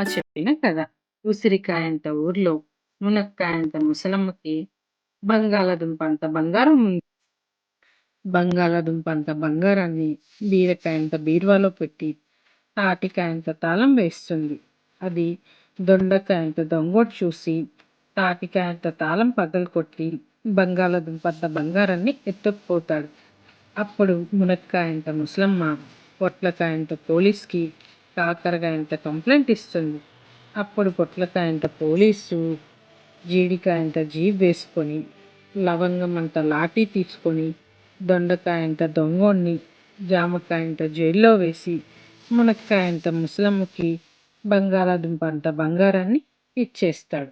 ముసలమ్మ చెప్పిన కథ. ఉసిరికాయంత ఊర్లో మునక్కాయంత ముసలమ్మకి బంగాళాదుంపంత బంగారం ఉంది. బంగాళాదుంపంత బంగారాన్ని బీరకాయంత బీరువాలో పెట్టి తాటికాయంత తాళం వేస్తుంది. అది దొండకాయంత దొంగోడు చూసి తాటికాయంత తాళం పగలకొట్టి బంగాళాదుంపంత బంగారాన్ని ఎత్తుకుపోతాడు. అప్పుడు మునక్కాయంత ముసలమ్మ పొట్లకాయంత పోలీస్కి కాకరకాయంత కంప్లైంట్ ఇస్తుంది. అప్పుడు పొట్లకాయంత పోలీసు జీడికాయంత జీప్ వేసుకొని లవంగం అంత లాఠీ తీసుకొని దొండకాయంత దొంగోడిని జామకాయంత జైల్లో వేసి మునక్కాయంత ముసలమ్మకి బంగాళాదుంప అంత బంగారాన్ని ఇచ్చేస్తాడు.